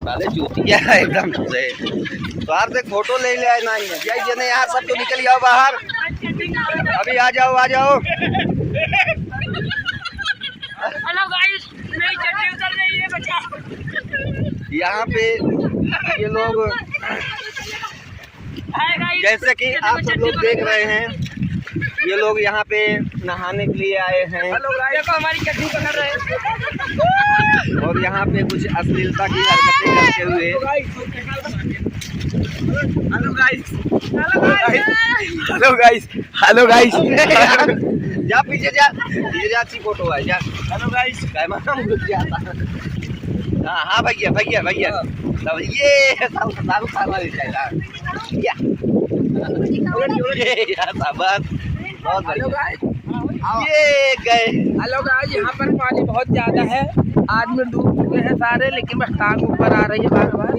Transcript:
साले चूतिया है एकदम से। बाहर से फोटो ले ले ना ये नहीं यार, सब तो निकल जाओ बाहर, अभी आ जाओ आ जाओ। हेलो गाइस, मेरी चड्डी उतर रही है, बचाओ। यहाँ पे ये लोग जैसे कि आप सब लोग देख रहे हैं, ये लोग यहाँ पे नहाने के लिए आए हैं। देखो हमारी चड्डी पकड़ रहे हैं और यहाँ पे कुछ अश्लीलता की हरकतें करते हुए। Hello guys, hello guys, hello guys. जा पीछे जा, पीछे जा, अच्छी फोटो है जा। हेलो गाइस, कैमरा में घुस जाता। हाँ भैया भैया भैया, तब ये साल खाना लेता है यार, शाबाश, बहुत बढ़िया। ये गए। हेलो गाइस, यहाँ पर पानी बहुत ज्यादा है, आदमी डूब चुके हैं सारे, लेकिन बस टांग ऊपर आ रही है बार बार।